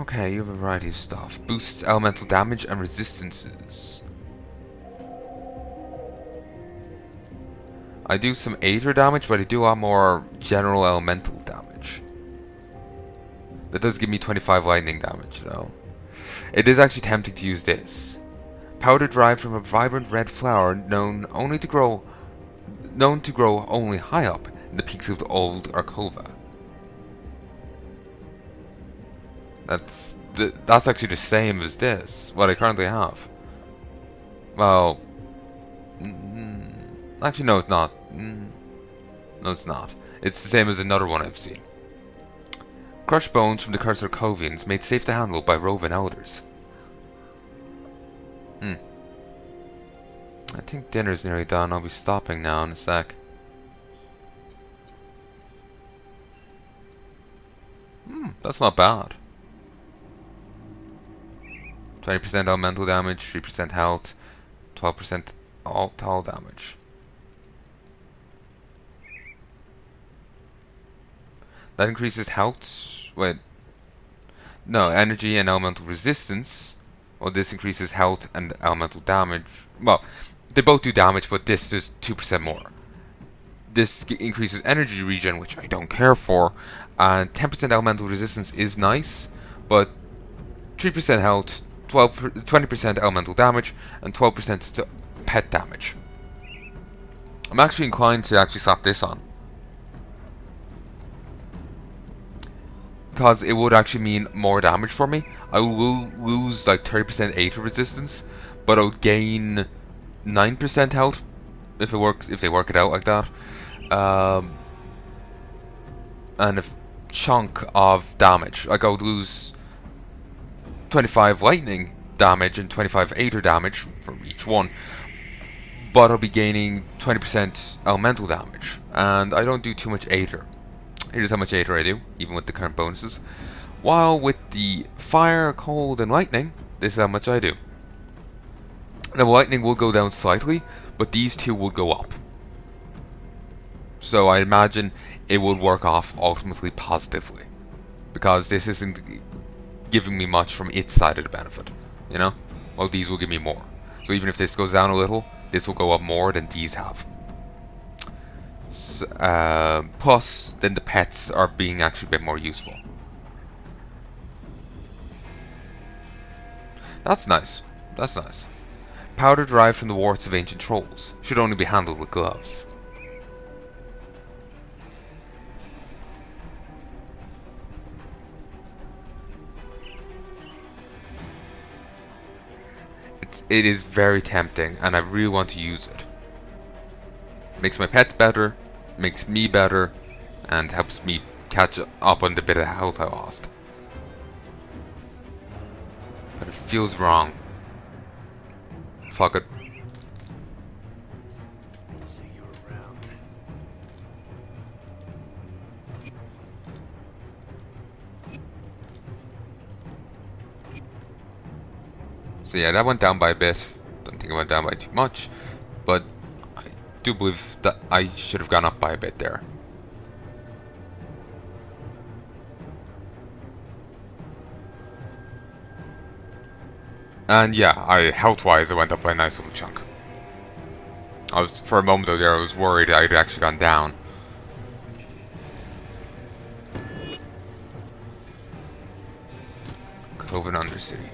Okay, you have a variety of stuff. Boosts elemental damage and resistances. I do some Aether damage, but I do a lot more general elemental damage. That does give me 25 lightning damage, though. It is actually tempting to use this. Powder derived from a vibrant red flower known to grow only high up in the peaks of the old Arkova. That's actually the same as this, what I currently have. Well, actually no, it's not. No, it's not. It's the same as another one I've seen. Crushed bones from the cursed Arkovians made safe to handle by Rhowan elders. I think dinner's nearly done. I'll be stopping now in a sec. That's not bad. 20% elemental damage, 3% health, 12% all damage. That increases health. Wait. No, energy and elemental resistance. Well, this increases health and elemental damage. Well, they both do damage, but this does 2% more. This increases energy regen, which I don't care for. And 10% elemental resistance is nice, but 3% health, 20% elemental damage, and 12% pet damage. I'm actually inclined to slap this on. Because it would actually mean more damage for me. I will lose like 30% Aether resistance, but I'll gain 9% health if they work it out like that. And a chunk of damage. Like I would lose 25 lightning damage and 25 Aether damage from each one, but I'll be gaining 20% elemental damage, and I don't do too much Aether. Here's how much Aether I do, even with the current bonuses. While with the fire, cold, and lightning, this is how much I do. Now lightning will go down slightly, but these two will go up. So I imagine it will work off ultimately positively, because this isn't giving me much from its side of the benefit, you know? Well, these will give me more. So even if this goes down a little, this will go up more than these have. So, plus, then the pets are being actually a bit more useful. That's nice. That's nice. Powder derived from the warts of ancient trolls. Should only be handled with gloves. It is very tempting, and I really want to use it. Makes my pets better, makes me better, and helps me catch up on the bit of health I lost. But it feels wrong. Fuck it. So yeah, that went down by a bit. Don't think it went down by too much, but I do believe that I should have gone up by a bit there. And yeah, health-wise, I went up by a nice little chunk. For a moment there, I was worried I'd actually gone down. Cove and Undercity.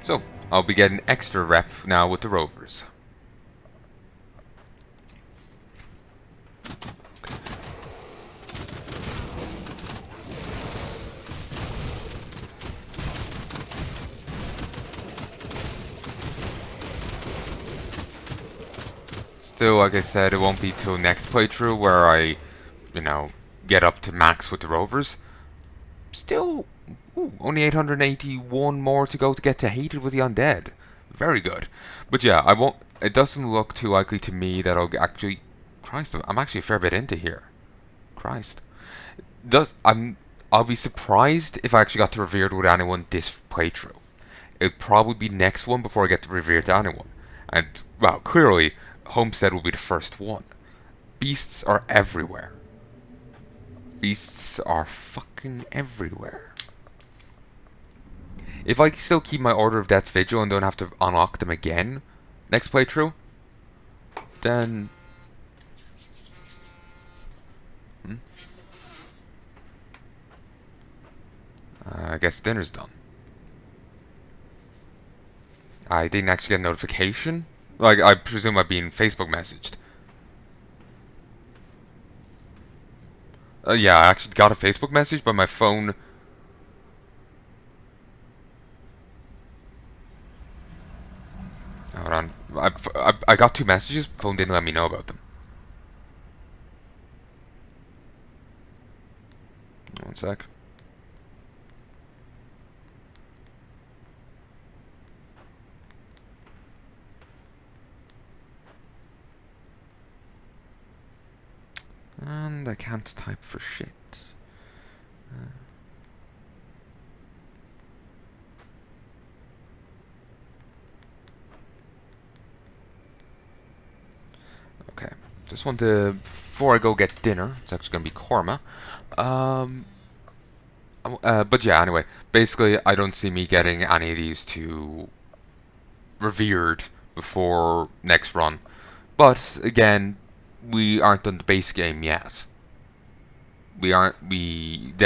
So, I'll be getting extra rep now with the Rovers. Still, like I said, it won't be till next playthrough where I, get up to max with the Rovers. Still, only 881 more to go to get to Hated with the Undead. Very good. But yeah, I won't. It doesn't look too likely to me that I'll actually. Christ, I'm actually a fair bit into here. Christ. I'll be surprised if I actually got to Revered with anyone this playthrough. It'll probably be next one before I get to Revered to anyone. And, well, clearly, Homestead will be the first one. Beasts are everywhere. Beasts are fucking everywhere. If I still keep my Order of Death's Vigil and don't have to unlock them again next playthrough, then... I guess dinner's done. I didn't actually get a notification. Like, I presume I've been Facebook messaged. Yeah, I actually got a Facebook message, but my phone... Hold on. I got 2 messages, phone didn't let me know about them. One sec. And I can't type for shit. Okay. Just want to... Before I go get dinner, it's actually going to be korma. But yeah, anyway. Basically, I don't see me getting any of these to revered before next run. But, again, we aren't on the base game yet. Then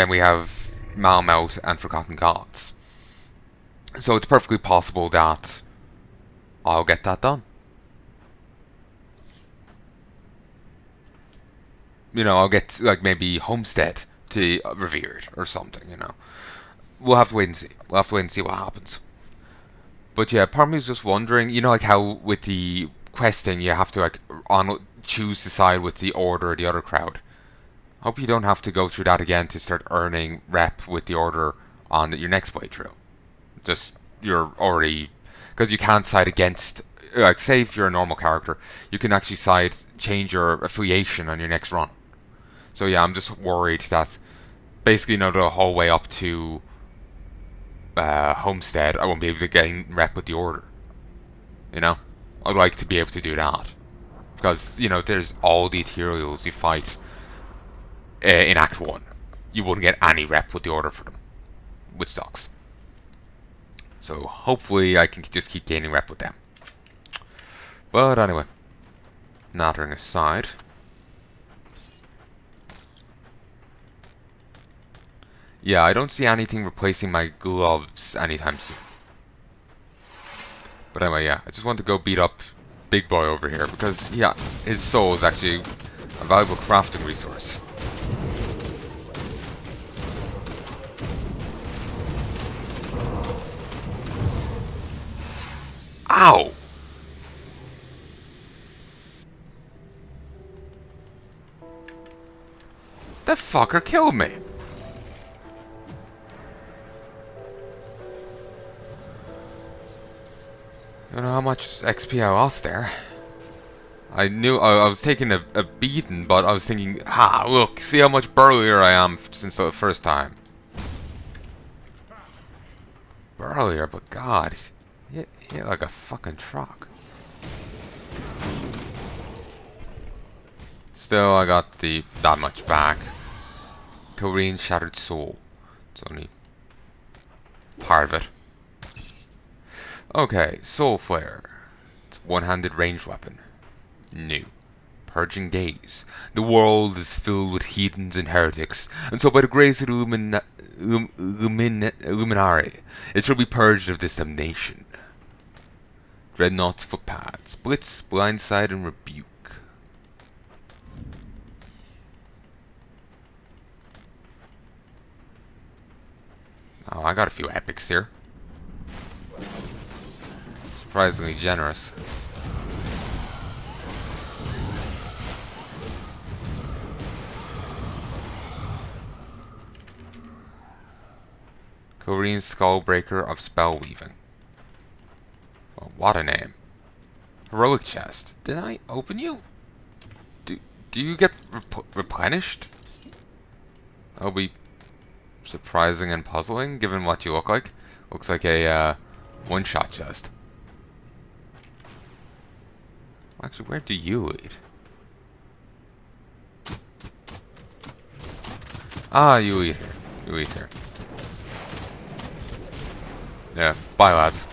we have Malmouth and Forgotten Gods. So it's perfectly possible that I'll get that done. I'll get, like, maybe Homestead to revered or something, We'll have to wait and see. We'll have to wait and see what happens. But yeah, part of me is just wondering, like how with the questing you have to, like, choose to side with the Order or the other crowd. Hope you don't have to go through that again to start earning rep with the Order on your next playthrough. Just, you're already... Because you can't side against... Like, say if you're a normal character, you can actually change your affiliation on your next run. So yeah, I'm just worried that basically, the whole way up to Homestead, I won't be able to get rep with the Order. I'd like to be able to do that. Because, there's all the Ethereals you fight in Act 1. You wouldn't get any rep with the Order for them. Which sucks. So hopefully I can just keep gaining rep with them. But anyway, nattering aside... Yeah, I don't see anything replacing my gloves anytime soon. But anyway, yeah, I just want to go beat up Big Boy over here, because, yeah, his soul is actually a valuable crafting resource. Ow! That fucker killed me! I don't know how much XP I lost there. I knew I was taking a beating, but I was thinking, look, see how much burlier I am since the first time. Burlier, but God, he hit like a fucking truck. Still, I got that much back. Korean Shattered Soul. It's only part of it. Okay, Soul Flare. It's a one-handed ranged weapon. New. Purging Gaze. The world is filled with heathens and heretics, and so by the grace of the Luminari, it shall be purged of this damnation. Dreadnought's footpaths. Blitz, Blindside, and Rebuke. Oh, I got a few epics here. Surprisingly generous. Korean Skullbreaker of Spellweaving. Well, what a name. Heroic Chest. Did I open you? Do you get replenished? That'll be surprising and puzzling, given what you look like. Looks like a one-shot chest. Actually, where do you lead? Ah, you eat here. You eat here. Yeah, bye lads.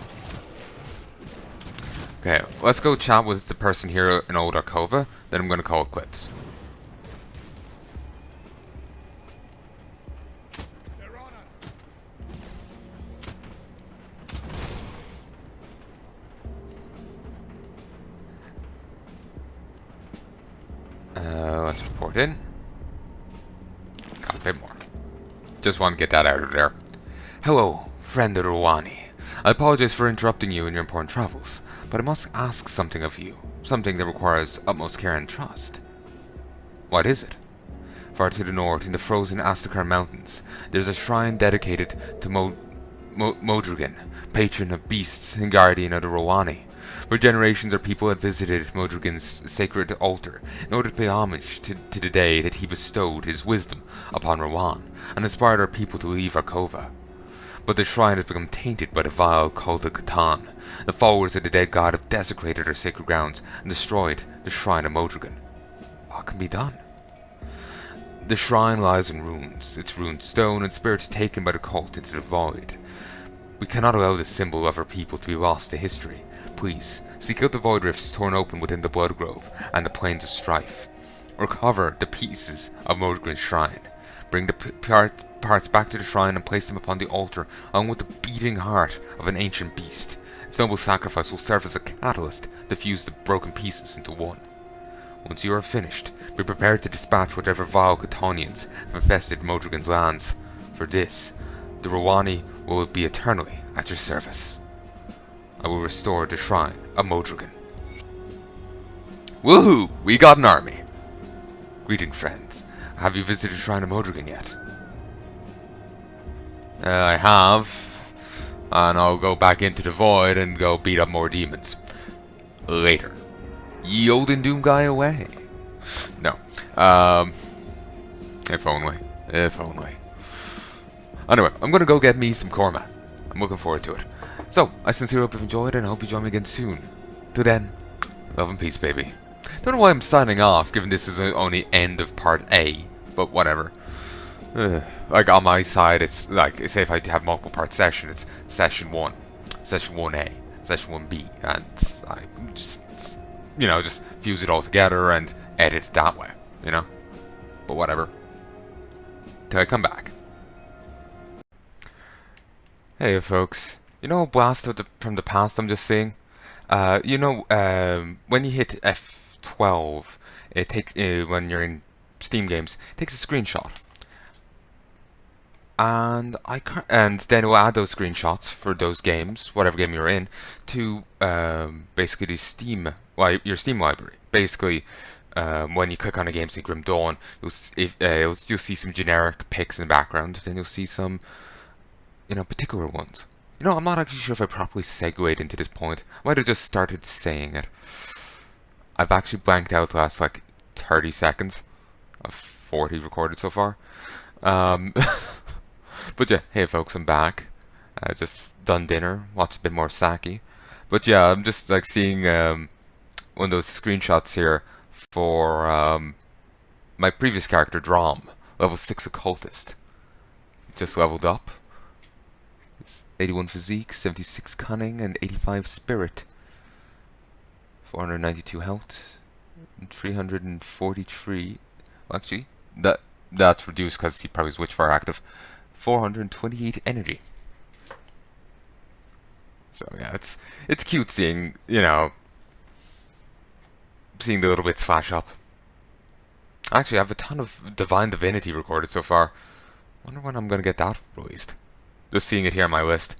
Okay, let's go chat with the person here in Old Arkova, then I'm gonna call it quits. Let's report in. Got a bit more. Just want to get that out of there. Hello, friend Rhowani. I apologize for interrupting you in your important travels, but I must ask something of you. Something that requires utmost care and trust. What is it? Far to the north, in the frozen Astakar Mountains, there's a shrine dedicated to Modrigan, patron of beasts and guardian of the Rhoani. For generations, our people have visited Modrigan's sacred altar in order to pay homage to the day that he bestowed his wisdom upon Rhowan and inspired our people to leave Arkova. But the shrine has become tainted by the vile cult of Catan. The followers of the dead god have desecrated our sacred grounds and destroyed the shrine of Modrigan. What can be done? The shrine lies in ruins, its ruined stone and spirit taken by the cult into the void. We cannot allow this symbol of our people to be lost to history. Please, seek out the void rifts torn open within the Blood Grove and the Plains of Strife. Recover the pieces of Modrigan's shrine. Bring the parts back to the shrine and place them upon the altar along with the beating heart of an ancient beast. Its noble sacrifice will serve as a catalyst to fuse the broken pieces into one. Once you are finished, be prepared to dispatch whatever vile Catonians have infested Modrigan's lands. For this, the Rhoani will be eternally at your service. I will restore the shrine of Modrigan. Woohoo! We got an army! Greeting, friends. Have you visited the shrine of Modrigan yet? I have. And I'll go back into the void and go beat up more demons. Later. Ye olden doom guy away. No. If only. If only. Anyway, I'm gonna go get me some Korma. I'm looking forward to it. So, I sincerely hope you've enjoyed and I hope you join me again soon. Till then, love and peace, baby. Don't know why I'm signing off, given this is only end of part A, but whatever. Like, on my side, it's like, say if I have multiple part session, it's session 1, session 1A, session 1B, and I just, you know, just fuse it all together and edit it that way, you know? But whatever. Till I come back. Hey folks, you know Blast from the past I'm just saying? You know, when you hit F12, it takes, when you're in Steam games, it takes a screenshot. And then it will add those screenshots for those games, whatever game you're in, to basically the your Steam library. Basically, when you click on a game, say Grim Dawn, you'll see some generic pics in the background. Then you'll see some, you know, particular ones. You know, I'm not actually sure if I properly segued into this point. I might have just started saying it. I've actually blanked out the last like 30 seconds of 40 recorded so far. But yeah, hey folks, I'm back. I just done dinner, watched a bit more sake. But yeah, I'm just like seeing one of those screenshots here for my previous character, Drom, level 6 occultist. Just leveled up. 81 physique, 76 cunning, and 85 spirit. 492 health, and 343. Well, actually, that's reduced because he probably is Witchfire active. 428 energy. So yeah, it's cute seeing, you know, seeing the little bits flash up. Actually, I have a ton of Divine Divinity recorded so far. Wonder when I'm gonna get that released. Just seeing it here on my list.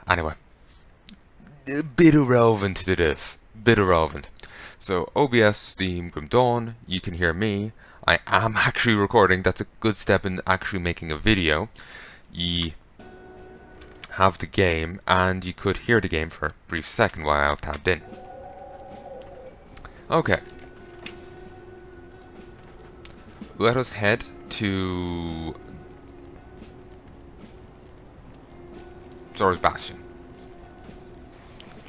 Anyway, a bit irrelevant to this. Bit irrelevant. So OBS, Steam, Grim Dawn. You can hear me. I am actually recording. That's a good step in actually making a video. You have the game, and you could hear the game for a brief second while I tabbed in. Okay. Let us head to Zora's Bastion.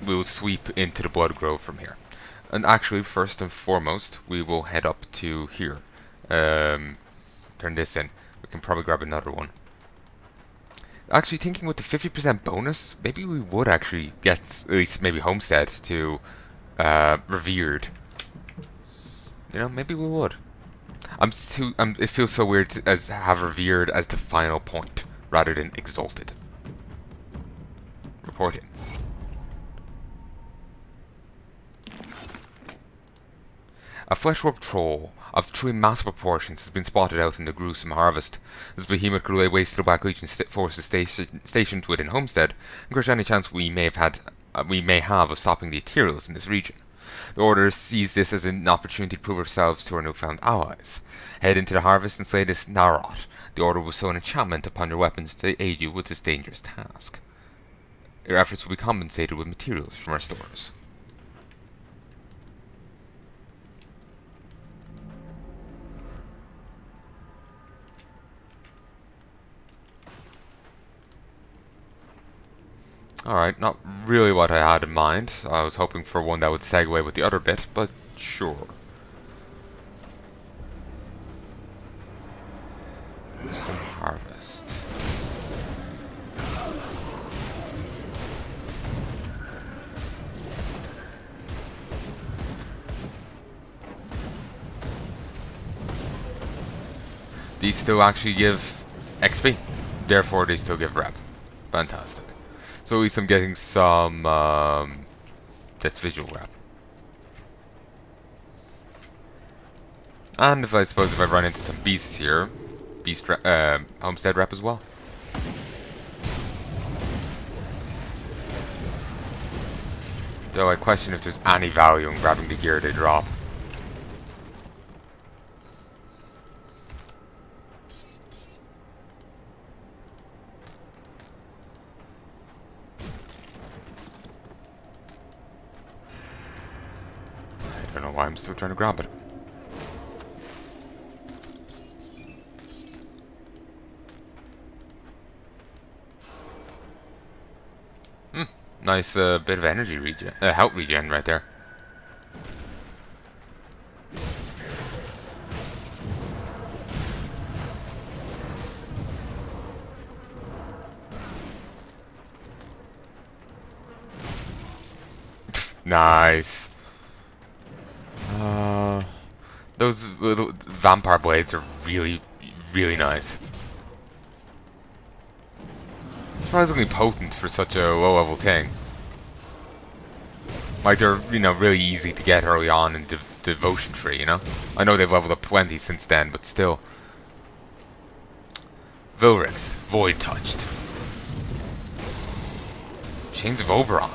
We will sweep into the Blood Grove from here. And actually, first and foremost, we will head up to here. Turn this in. We can probably grab another one. Actually, thinking with the 50% bonus, maybe we would actually get at least maybe Homestead to Revered. You know, maybe we would. It feels so weird to as have Revered as the final point rather than Exalted. Report in. A flesh-warped troll of truly massive proportions has been spotted out in the gruesome harvest. This behemoth could lay waste to the Black Legion forces stationed within Homestead, and crush any chance we may have of stopping the Ethereals in this region. The Order sees this as an opportunity to prove ourselves to our newfound allies. Head into the harvest and slay this Narot. The Order will sow an enchantment upon your weapons to aid you with this dangerous task. Your efforts will be compensated with materials from our stores. Alright, not really what I had in mind. I was hoping for one that would segue with the other bit, but sure. Some harvest. These still actually give XP, therefore they still give rep. Fantastic. So at least I'm getting some that's visual rep. And if I run into some beasts here, homestead rep as well. Though I question if there's any value in grabbing the gear they drop. I don't know why I'm still trying to grab it. Nice bit of energy regen, health regen right there. Nice. Those little vampire blades are really, really nice. Surprisingly potent for such a low-level thing. Like, they're, you know, really easy to get early on in the devotion tree, you know? I know they've leveled up plenty since then, but still. Vilrix, Void Touched. Chains of Oberon.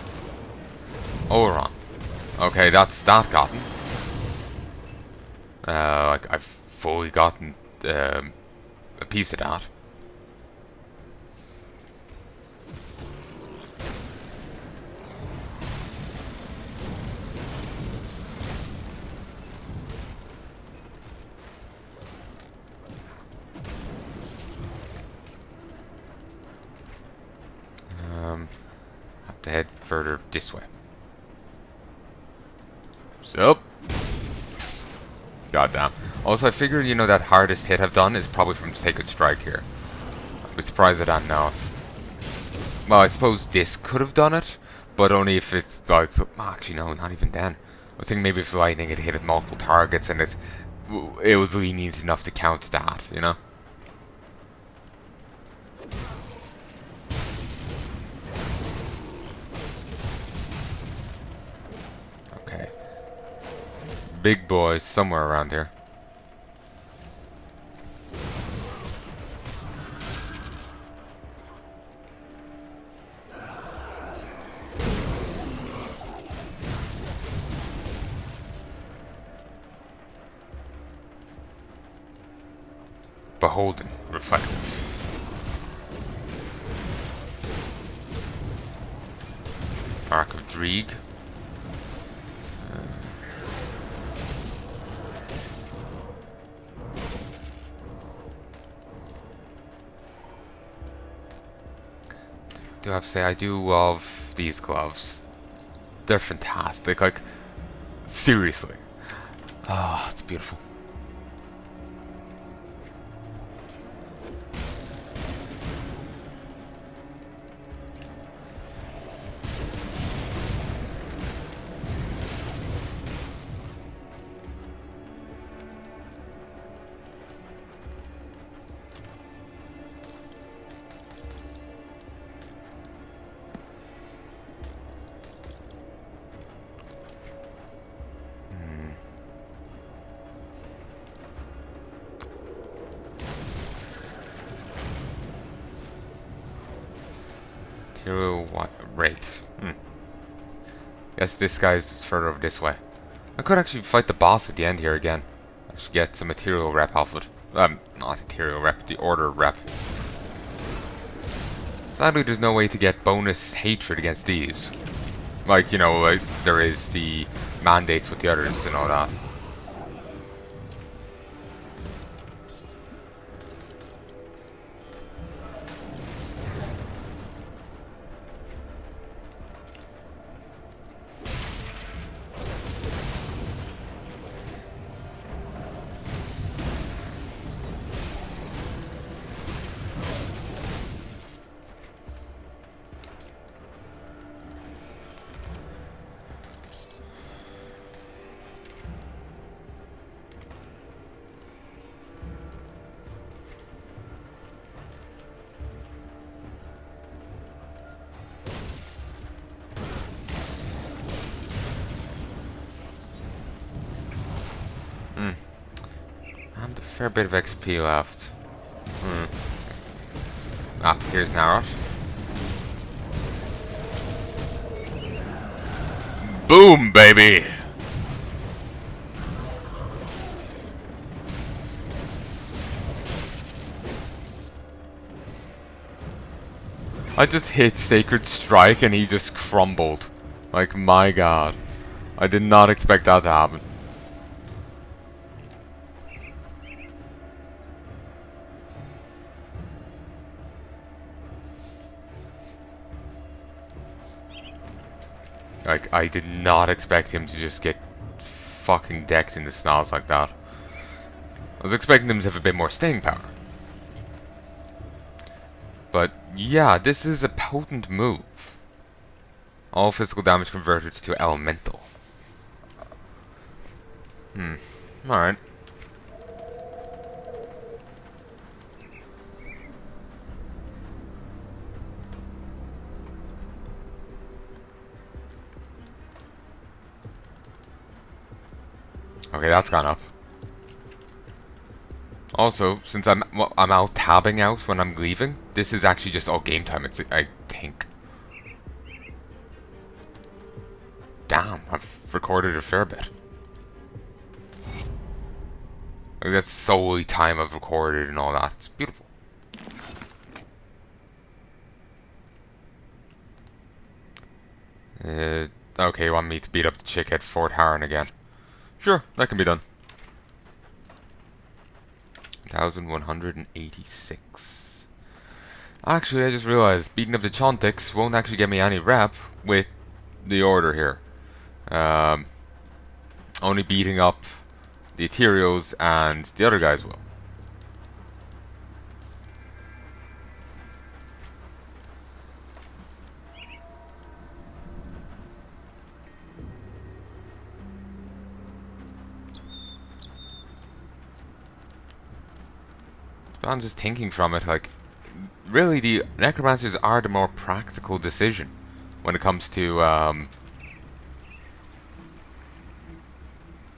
Oberon. Okay, that's that gotten. I've fully gotten a piece of that. Have to head further this way. So, goddamn. Also, I figured, you know, that hardest hit I've done is probably from Sacred Strike here. I'd be surprised at anything else. Well, I suppose this could have done it, but only if it's like, actually no, not even then. I was thinking maybe if it's lightning, it hit at multiple targets and it was lenient enough to count that, you know? Okay. Big boys somewhere around here. Beholden, reflective. Arc of Dreeg. Do I have to say, I do love these gloves. They're fantastic, like, seriously. Ah, it's beautiful. Material rate. Guess this guy's further over this way. I could actually fight the boss at the end here again. I should get some material rep off it. Not material rep, the order rep. Sadly, there's no way to get bonus hatred against these. Like, you know, like there is the mandates with the others and all that. And a fair bit of XP left. Ah, here's Narot. Boom, baby! I just hit Sacred Strike and he just crumbled. Like, my god. I did not expect that to happen. Like, I did not expect him to just get fucking decked in the snots like that. I was expecting him to have a bit more staying power. But, yeah, this is a potent move. All physical damage converted to elemental. Alright. Okay, that's gone up. Also, since I'm out tabbing out when I'm leaving, this is actually just all game time, I think. Damn, I've recorded a fair bit. Like, that's solely time I've recorded and all that. It's beautiful. Okay, you want me to beat up the chick at Fort Harron again? Sure, that can be done. 1186. Actually, I just realized beating up the Chontics won't actually get me any rep with the order here. Only beating up the Ethereals and the other guys will. But I'm just thinking from it, like, really the Necromancers are the more practical decision when it comes to,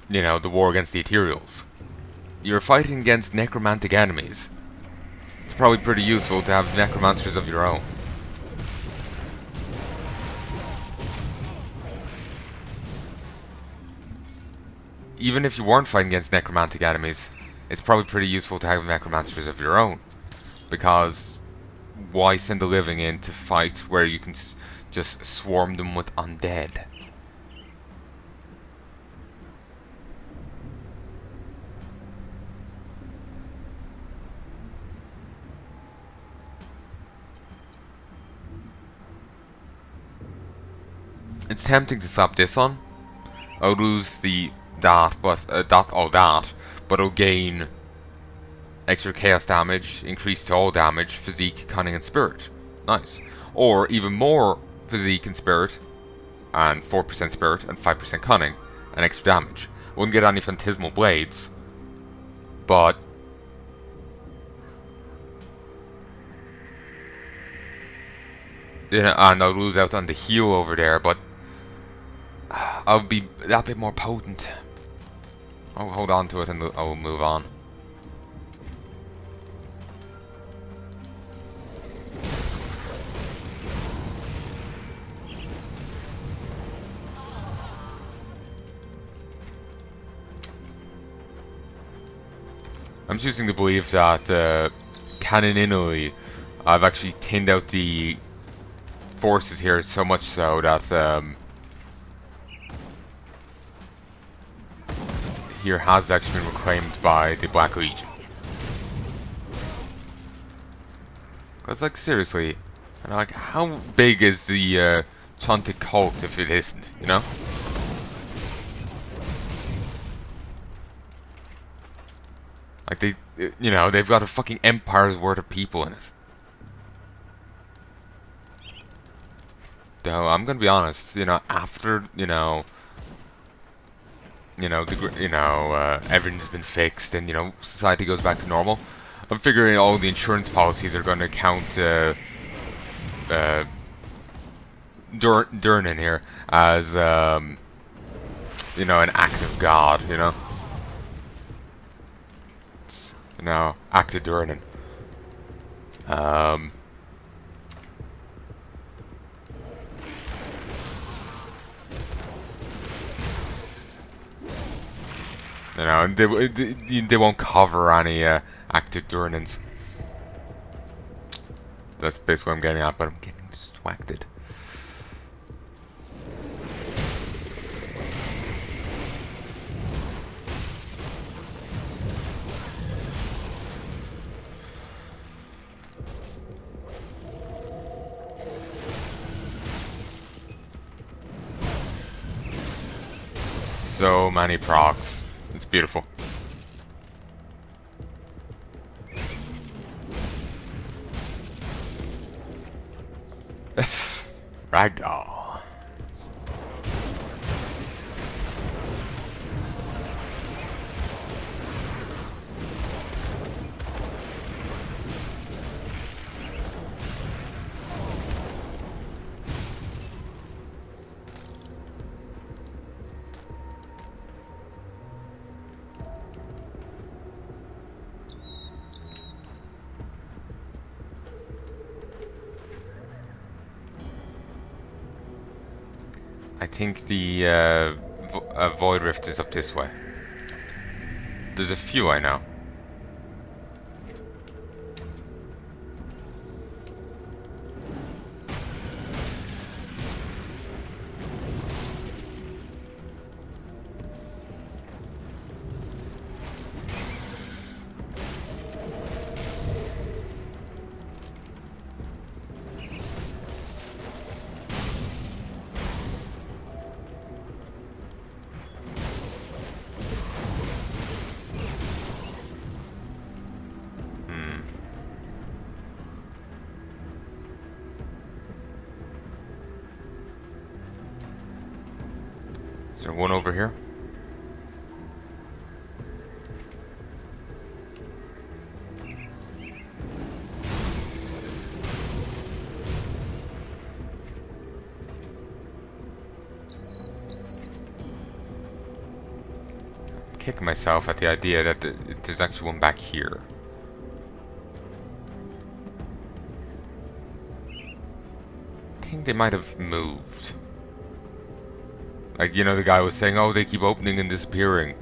you know, the war against the Ethereals. You're fighting against necromantic enemies. It's probably pretty useful to have Necromancers of your own. Even if you weren't fighting against necromantic enemies, it's probably pretty useful to have Necromancers of your own. Because why send the living in to fight where you can just swarm them with undead? It's tempting to slap this on. I'll lose the that, but but I'll gain extra chaos damage, increase to all damage, physique, cunning, and spirit. Nice. Or even more physique and spirit, and 4% spirit and 5% cunning, and extra damage. Wouldn't get any phantasmal blades, but and I'll lose out on the heal over there, but I'll be that bit more potent. I'll hold on to it and I'll move on. I'm choosing to believe that canonically, I've actually thinned out the forces here so much so that here has actually been reclaimed by the Black Legion. Cause like seriously, and like how big is the Chontic cult if it isn't, you know? Like they've got a fucking empire's worth of people in it. Though I'm gonna be honest, after everything's been fixed and society goes back to normal, I'm figuring all the insurance policies are gonna count Durnan here as an act of God, act of Durnan. And they won't cover any active Durnans. That's basically what I'm getting at, but I'm getting distracted. So many procs. It's beautiful. Ragdoll. I think the Void Rift is up this way. There's a few I know. Is there one over here? I'm kicking myself at the idea that there's actually one back here. I think they might have moved. Like, the guy was saying, oh, they keep opening and disappearing.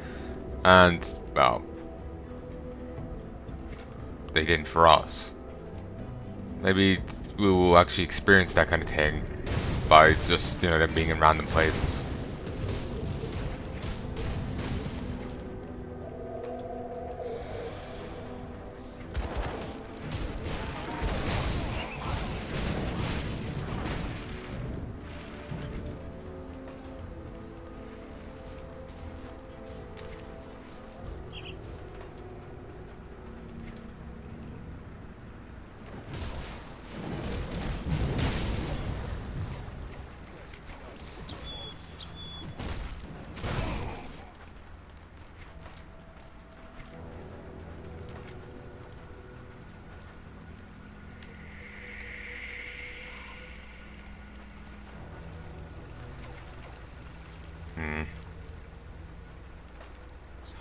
And, well, they didn't for us. Maybe we will actually experience that kind of thing by just, them being in random places.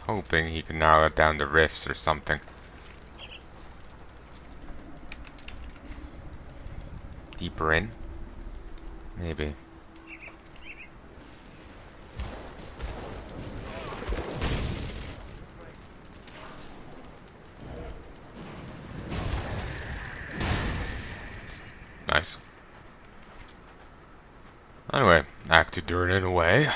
Hoping he can narrow it down to rifts or something. Deeper in? Maybe. to do it in a way.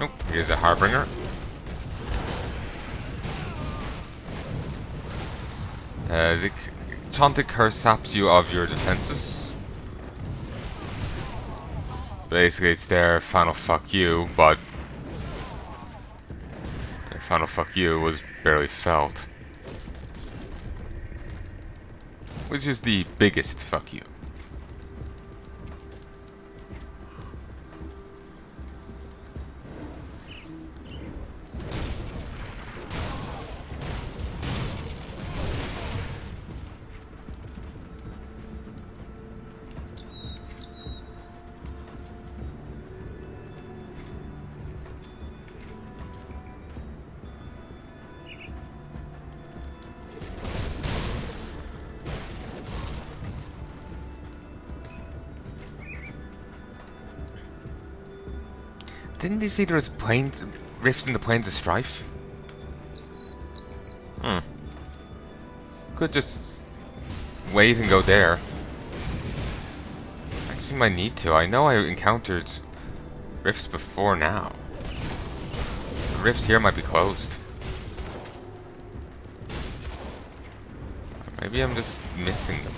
Nope, he is a Harbinger. The Chanted Curse saps you of your defenses. Basically, it's their final fuck you, but their final fuck you was barely felt. Which is the biggest fuck you. Didn't they see there was planes, rifts in the Plains of Strife? Could just wait and go there. Actually might need to. I know I encountered rifts before now. The rifts here might be closed. Maybe I'm just missing them.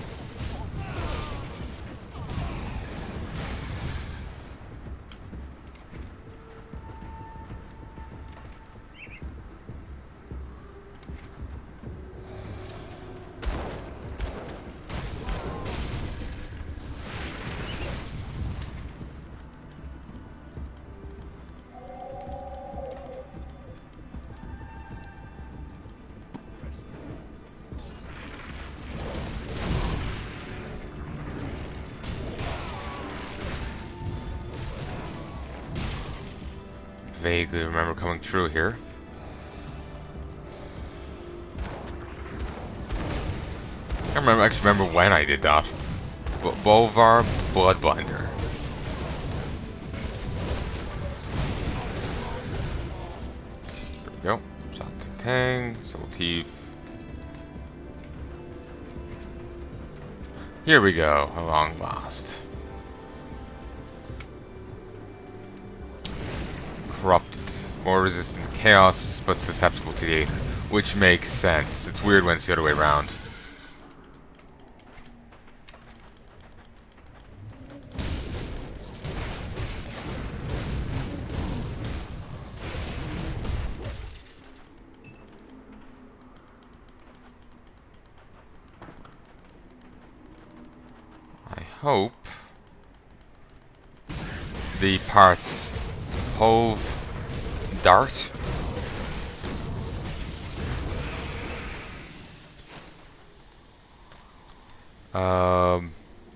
Vaguely remember coming through here. I actually remember when I did that. Bolvar Bloodbinder. There we go. Shot Tang, Soul Teeth. Here we go, at long last. Corrupted. More resistant to chaos, but susceptible to the Aether. Which makes sense. It's weird when it's the other way around. I hope the parts Hove Dart.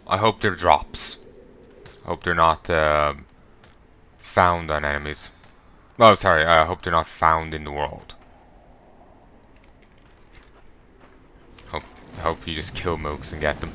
I hope they're drops. I hope they're not found on enemies. Oh, sorry. I hope they're not found in the world. Hope you just kill mooks and get them.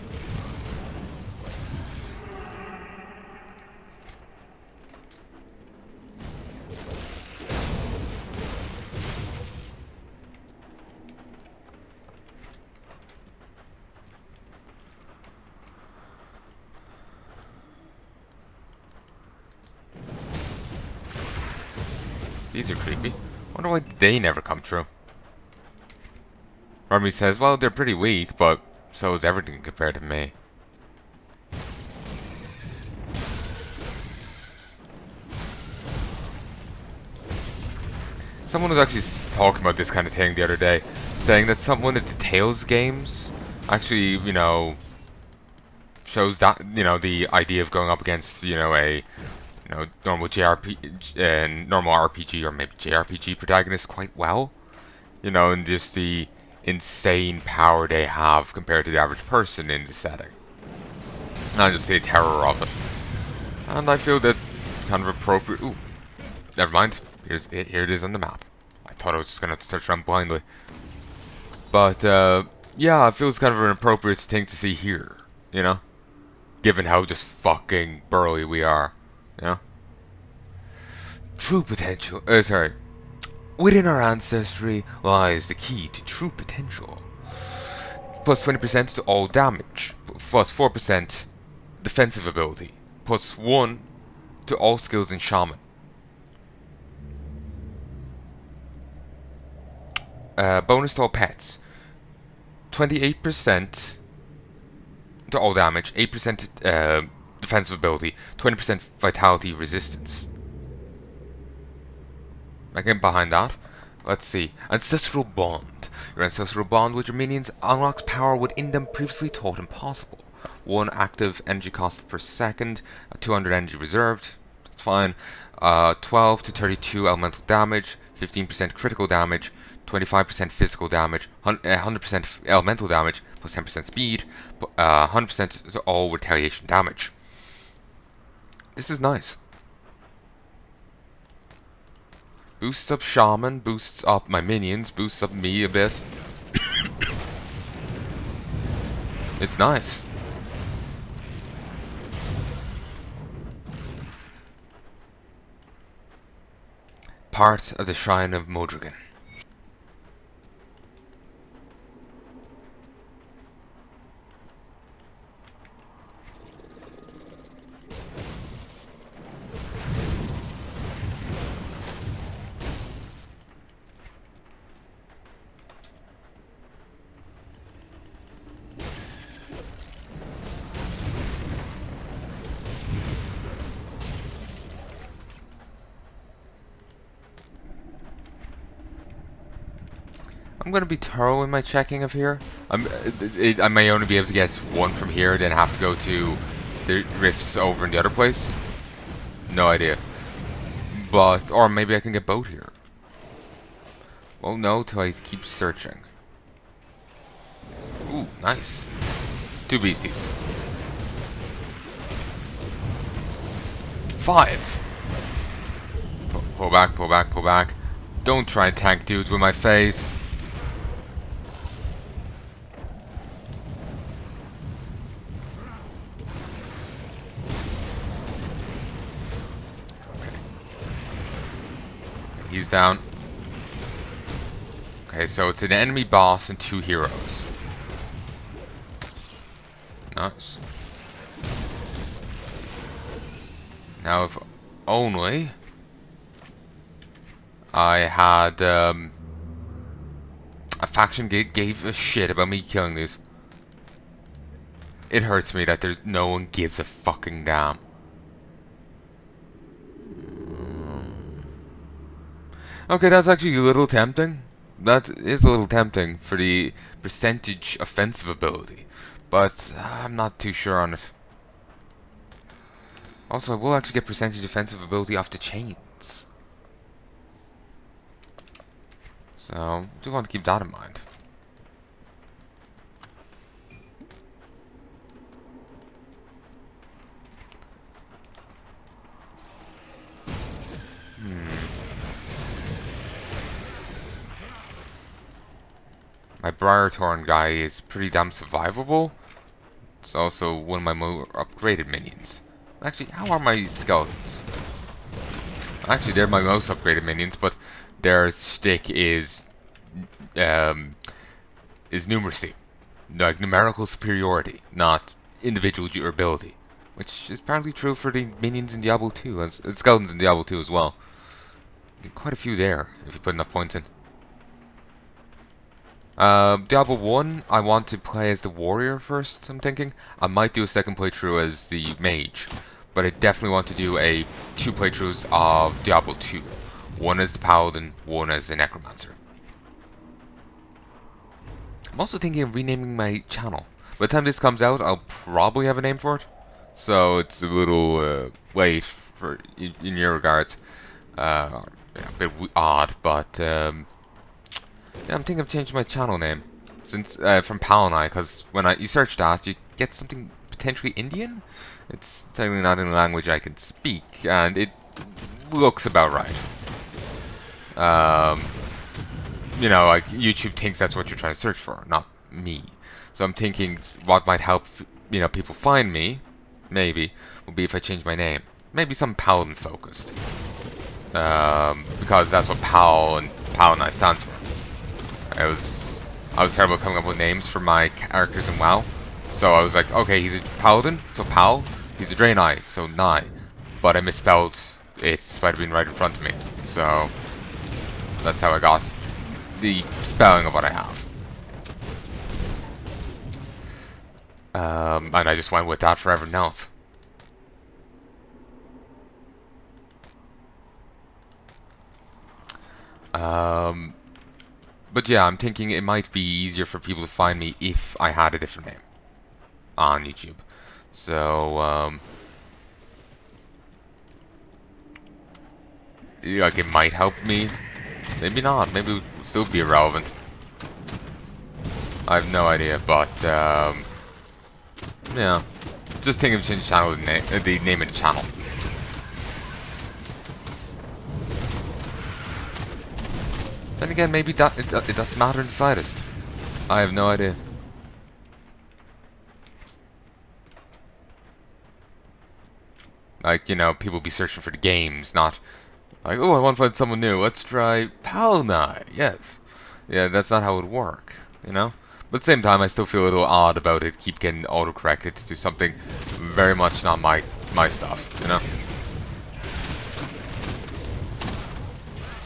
These are creepy. Wonder why they never come true. Army says, well, they're pretty weak, but so is everything compared to me. Someone was actually talking about this kind of thing the other day, saying that one of the Tales games actually, you know, shows that, you know, the idea of going up against, you know, a normal normal RPG or maybe JRPG protagonist quite well. You know, and just the insane power they have compared to the average person in the setting. And just the terror of it. And I feel that kind of appropriate. Ooh, never mind. Here it is on the map. I thought I was just gonna have to search around blindly. But, yeah, it feels kind of an appropriate thing to see here, you know? Given how just fucking burly we are, you know? True potential, sorry. Within our ancestry lies the key to true potential. Plus 20% to all damage, plus 4% defensive ability, plus 1 to all skills in Shaman. Bonus to all pets, 28% to all damage, 8% defensive ability, 20% vitality resistance. I can get behind that. Let's see. Ancestral Bond. Your ancestral bond with your minions unlocks power within them previously thought impossible. 1 active energy cost per second, 200 energy reserved. That's fine. 12 to 32 elemental damage, 15% critical damage, 25% physical damage, 100% elemental damage, plus 10% speed, 100% all retaliation damage. This is nice. Boosts up Shaman, boosts up my minions, boosts up me a bit. It's nice. Part of the Shrine of Modrigan. I'm going to be thorough in my checking of here. I may only be able to get 1 from here, then have to go to the rifts over in the other place. No idea. But, or maybe I can get both here. Well, no, till I keep searching. Ooh, nice. 2 beasties. 5. Pull back, pull back, pull back. Don't try and tank dudes with my face. He's down. Okay, so it's an enemy boss and 2 heroes. Nice. Now if only I had a faction gave a shit about me killing these. It hurts me that there's no one gives a fucking damn. Okay, that's actually a little tempting. That is a little tempting for the percentage offensive ability, but I'm not too sure on it. Also, I will actually get percentage offensive ability off the chains. So, I do want to keep that in mind. My Briarthorn guy is pretty damn survivable. It's also one of my more upgraded minions. Actually, how are my skeletons? Actually, they're my most upgraded minions, but their stick is numeracy, like numerical superiority, not individual durability, which is apparently true for the minions in Diablo 2 and skeletons in Diablo 2 as well. Quite a few there if you put enough points in. Diablo 1, I want to play as the warrior first, I'm thinking. I might do a second playthrough as the mage, but I definitely want to do 2 playthroughs of Diablo 2. One as the paladin, one as the necromancer. I'm also thinking of renaming my channel. By the time this comes out, I'll probably have a name for it. So it's a little late for in your regards. Yeah, a bit odd, but yeah, I'm thinking of changing my channel name since from Palanai, because when you search that, you get something potentially Indian. It's technically not in a language I can speak, and it looks about right. you know, like YouTube thinks that's what you're trying to search for, not me. So I'm thinking what might help, you know, people find me, maybe, would be if I change my name. Maybe some Paladin focused. Because that's what Palanai stands for. I was terrible at coming up with names for my characters in WoW. So I was like, okay, he's a Paladin, so Pal. He's a Draenei, so Nai. But I misspelled it despite it being right in front of me. So that's how I got the spelling of what I have. And I just went with that for everything else. But yeah, I'm thinking it might be easier for people to find me if I had a different name on YouTube. So, like it might help me. Maybe not. Maybe it would still be irrelevant. I have no idea, but yeah. Just think of changing channel the name of the channel. Then again, maybe that it doesn't matter in the slightest. I have no idea. Like, you know, people be searching for the games, not like, oh, I want to find someone new. Let's try Palnai. Yes. Yeah, that's not how it would work, you know? But at the same time, I still feel a little odd about it. Keep getting auto-corrected to something very much not my stuff, you know?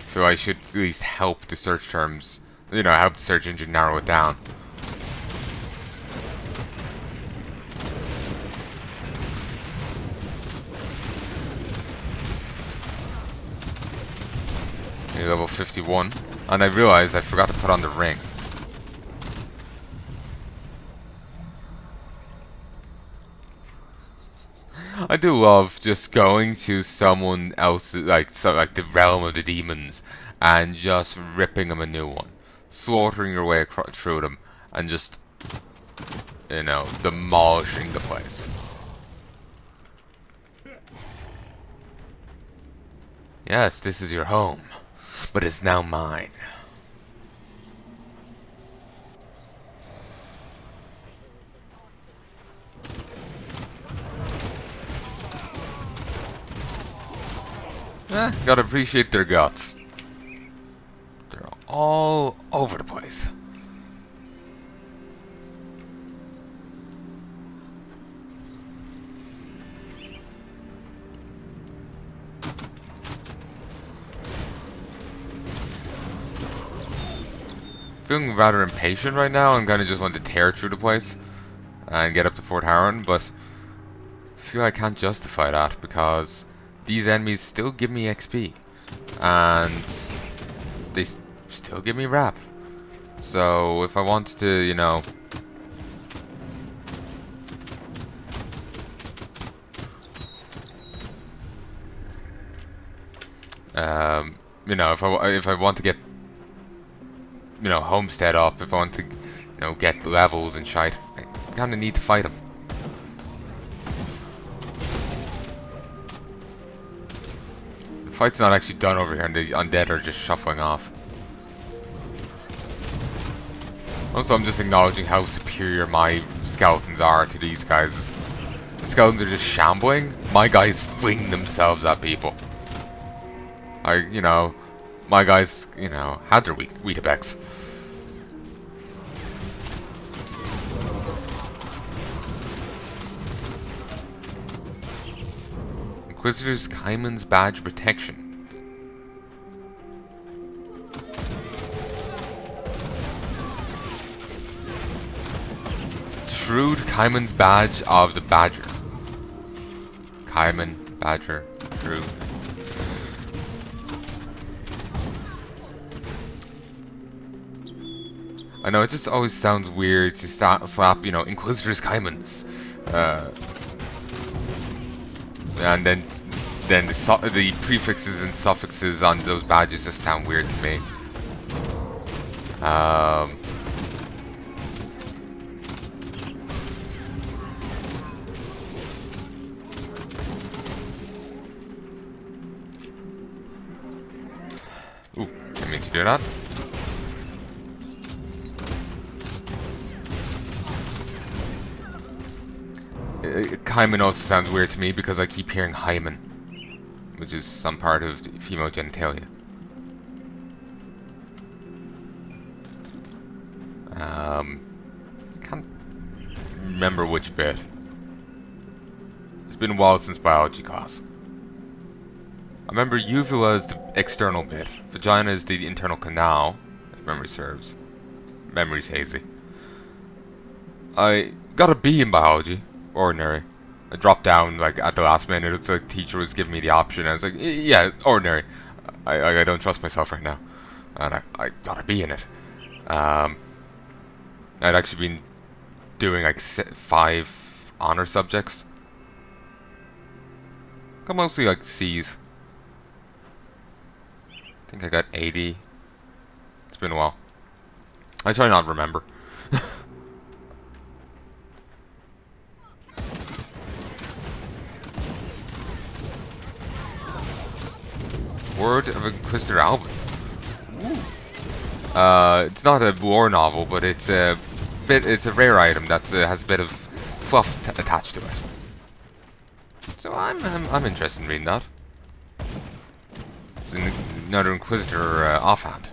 So I should at least help the search terms, you know, help the search engine narrow it down. Level 51, and I realized I forgot to put on the ring. I do love just going to someone else, like the realm of the demons, and just ripping them a new one, slaughtering your way through them, and just, you know, demolishing the place. Yes, this is your home, but it's now mine. Gotta appreciate their guts. They're all over the place. Feeling rather impatient right now and kind of just want to tear through the place and get up to Fort Harron, but I feel I can't justify that because these enemies still give me XP and they still give me rap. So if I want to, you know, if I want to get, you know, homestead up, if I want to, you know, get levels and shite, I kind of need to fight them. The fight's not actually done over here, and the undead are just shuffling off. Also, I'm just acknowledging how superior my skeletons are to these guys. The skeletons are just shambling. My guys fling themselves at people. You know, my guys, you know, had their Weetabix. Inquisitor's Kaiman's Badge Protection. Shrewd Kaiman's Badge of the Badger. Kaiman, Badger, Shrewd. I know, it just always sounds weird to slap, you know, Inquisitor's Kaimans. And then the prefixes and suffixes on those badges just sound weird to me. Ooh, didn't mean to do that. Hymen also sounds weird to me because I keep hearing hymen, which is some part of female genitalia. Can't remember which bit. It's been a while since biology class. I remember uvula is the external bit. Vagina is the internal canal, if memory serves. Memory's hazy. I got a B in biology. Ordinary. I dropped down like at the last minute. It's like teacher was giving me the option. I was like, yeah, ordinary. I don't trust myself right now. And I got a B in it. I'd actually been doing like 5 honor subjects. Got mostly like C's. I think I got 80. It's been a while. I try not to remember. Word of Inquisitor Albert. It's not a war novel, but it's a rare item that has a bit of fluff attached to it. So I'm interested in reading that. It's another Inquisitor offhand.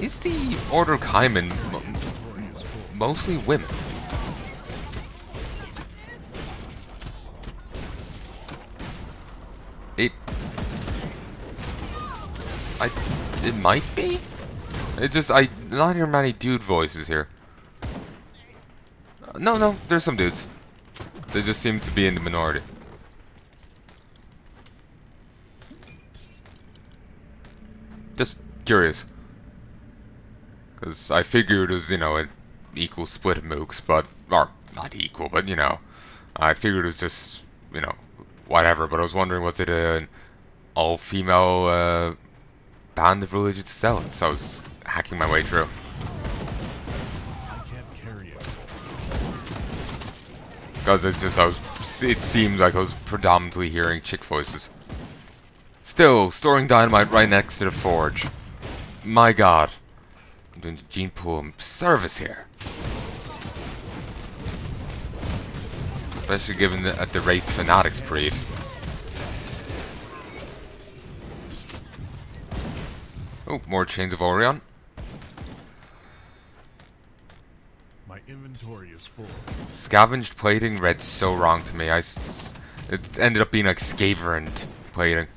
Is the Order of Hymen mostly women? It might be? I not hear many dude voices here. No, there's some dudes. They just seem to be in the minority. Just curious. Because I figured it was, an equal split of mooks, but, or not equal, but, I figured it was just, whatever, but I was wondering, was it an all-female, band of religious zealots? So I was hacking my way through. Because it seemed like I was predominantly hearing chick voices. Still, storing dynamite right next to the forge. My god. I'm doing gene pool service here. Especially given at the rates fanatics breed. Oh, more Chains of Orion. My inventory is full. Scavenged plating read so wrong to me. It ended up being like scavered plating.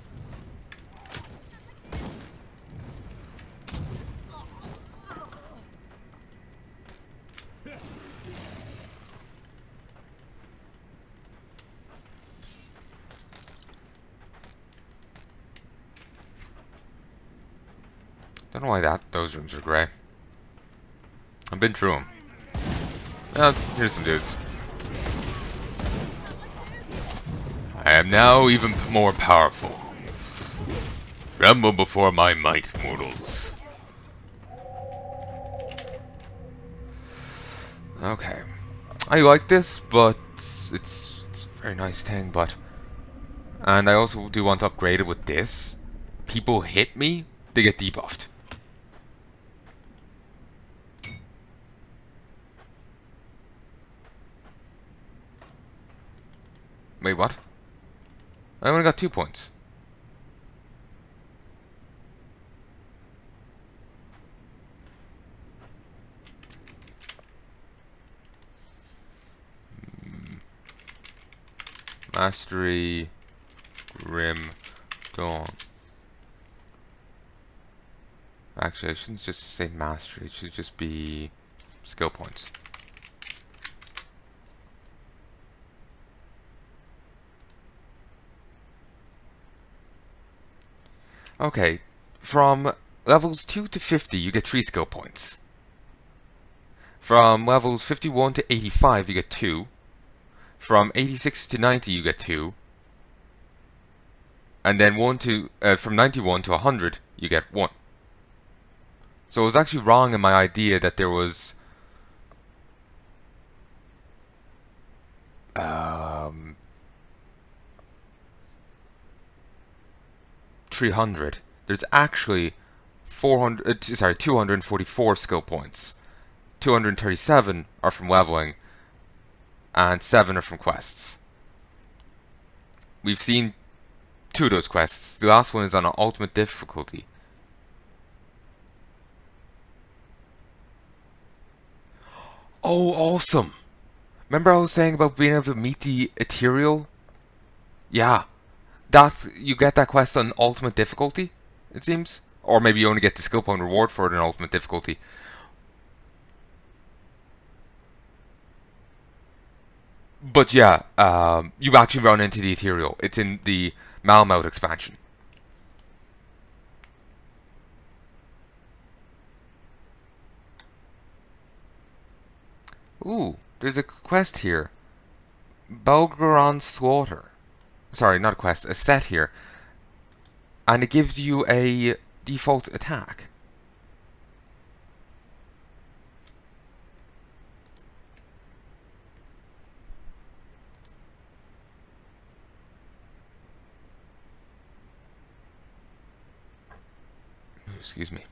Don't know why those rooms are grey. I've been through them. Here's some dudes. I am now even more powerful. Tremble before my might, mortals. Okay. I like this, but it's a very nice thing, but... And I also do want to upgrade it with this. People hit me, they get debuffed. Wait, what? I only got 2 points. Mastery, Grim, Dawn. Actually, I shouldn't just say mastery. It should just be skill points. Okay, from levels 2 to 50, you get 3 skill points. From levels 51 to 85, you get 2. From 86 to 90, you get 2. And then from 91 to 100, you get 1. So I was actually wrong in my idea that there was... 300, there's actually 244 skill points. 237 are from leveling, and 7 are from quests. We've seen 2 of those quests. The last one is on an ultimate difficulty. Oh, awesome! Remember I was saying about being able to meet the ethereal? Yeah. You get that quest on ultimate difficulty, it seems. Or maybe you only get the skill point reward for it in ultimate difficulty. But yeah, you actually run into the ethereal. It's in the Malmouth expansion. Ooh, there's a quest here. Belgeron Slaughter. Sorry, not a quest, a set here. And it gives you a default attack. Excuse me.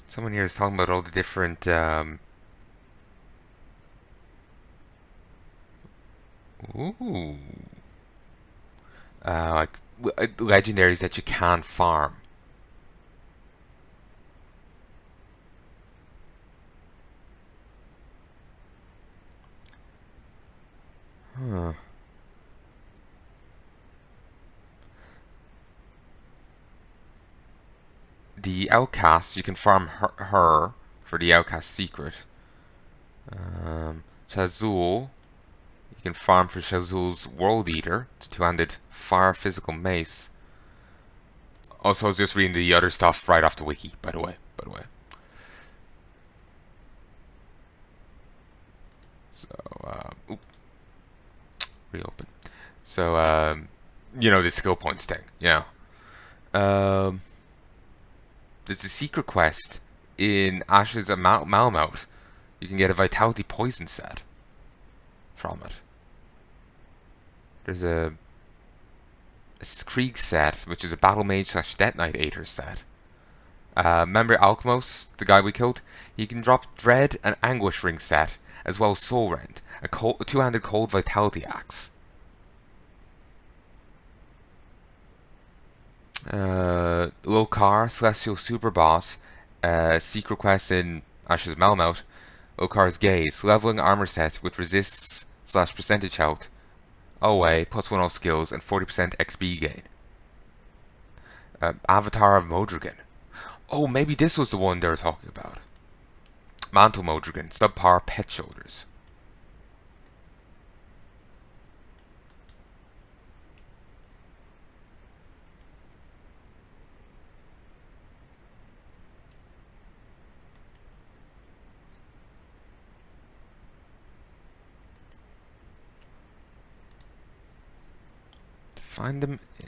Someone here is talking about all the different ooh, like legendaries that you can farm. Huh. The outcast, you can farm her for the outcast secret. Shazul, you can farm for Shazul's World Eater. It's a two-handed fire physical mace. Also, I was just reading the other stuff right off the wiki, by the way. So, reopen. So, you know, the skill points thing, yeah. There's a secret quest in Ashes of Malmouth. You can get a Vitality Poison set from it. There's a Krieg set, which is a Battle Mage / Death Knight Aether set. Remember Alchemos, the guy we killed? He can drop Dread and Anguish Ring set, as well as Soul Rend, a two-handed cold Vitality Axe. Lokar, Celestial Super Boss, secret quest in Ashes of Malmouth. Lokar's Gaze, leveling armor set with resists / percentage health, OA, +1 all skills, and 40% XP gain. Avatar of Modrigan. Oh, maybe this was the one they were talking about. Mantle Modrigan, subpar pet shoulders. Find them in...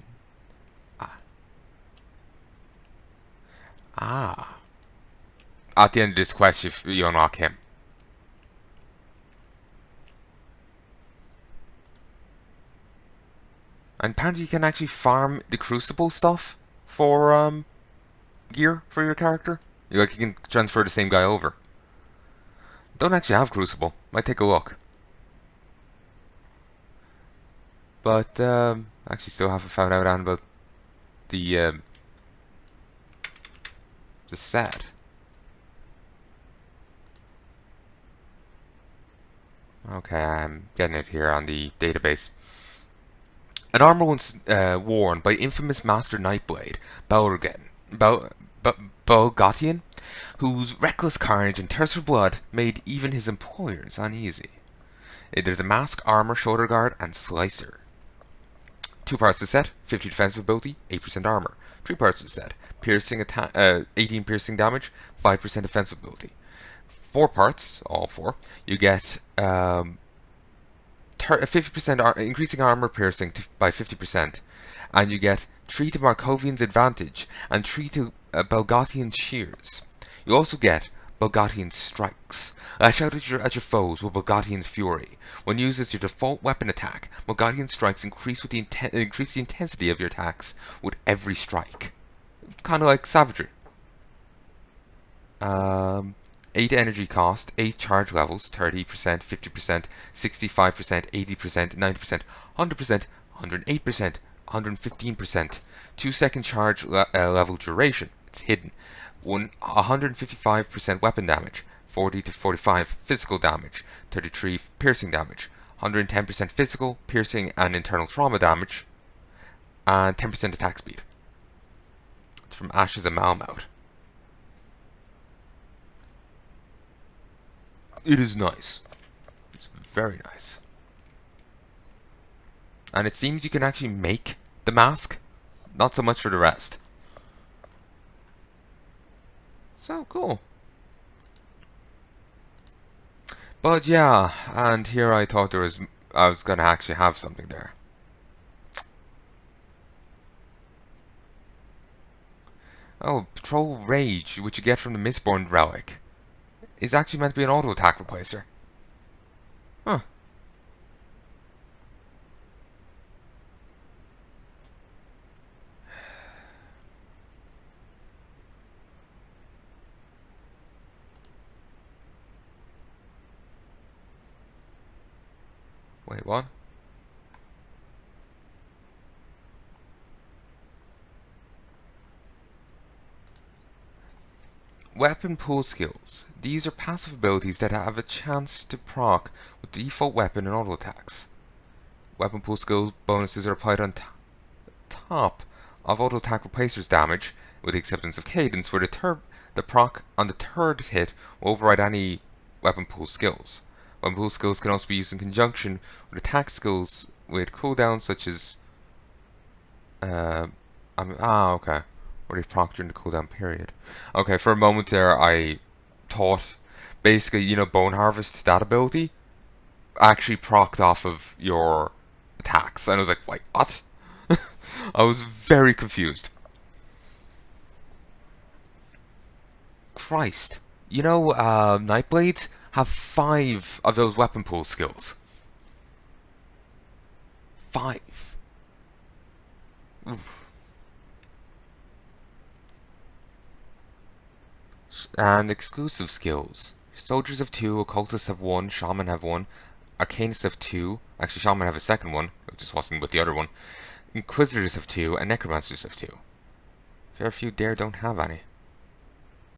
At the end of this quest, you unlock him. And apparently you can actually farm the Crucible stuff for gear for your character. You can transfer the same guy over. Don't actually have Crucible. Might take a look. But actually still haven't found out about the set. Okay, I'm getting it here on the database. An armor once worn by infamous Master Nightblade, Bolgatian, whose reckless carnage and thirst for blood made even his employers uneasy. There's a mask, armor, shoulder guard, and slicer. 2 parts of the set, 50 defensive ability, 8% armor. 3 parts of the set, 18 piercing damage, 5% defensive ability. 4 parts, all 4, you get 50% increasing armor piercing by 50%, and you get 3 to Markovian's advantage and 3 to Belgatian's shears. You also get Bogatian strikes. Lash out at your foes with Bogatian's fury. When used as your default weapon attack, Bogatian strikes increase the intensity of your attacks with every strike. Kind of like savagery. 8 energy cost, 8 charge levels, 30%, 50%, 65%, 80%, 90%, 100%, 108%, 115%. 2-second charge level duration. It's hidden. 155% weapon damage, 40 to 45 physical damage, 33 piercing damage, 110% physical, piercing and internal trauma damage, and 10% attack speed. It's from Ashes of Malmouth. It is nice. It's very nice. And it seems you can actually make the mask. Not so much for the rest. So cool. But yeah, and here I thought I was gonna actually have something there. Oh, Patrol Rage, which you get from the Mistborn Relic, is actually meant to be an auto attack replacer. Huh. Wait, what? Weapon pool skills. These are passive abilities that have a chance to proc with default weapon and auto attacks. Weapon pool skill bonuses are applied on top of auto attack replacer's damage, with the acceptance of cadence, where the proc on the third hit will override any weapon pool skills. Weapon pool skills can also be used in conjunction with attack skills with cooldowns such as okay. Or they proc during the cooldown period. Okay, for a moment there I thought basically, you know, Bone Harvest, that ability actually procced off of your attacks. And I was like, wait, what? I was very confused. Christ. You know, Nightblades have 5 of those weapon pool skills. 5. Oof. And exclusive skills. Soldiers have 2, Occultists have 1, Shaman have 1, Arcanists have 2, actually Shaman have a second one, it just wasn't with the other one. Inquisitors have 2, and Necromancers have 2. Fair few there don't have any.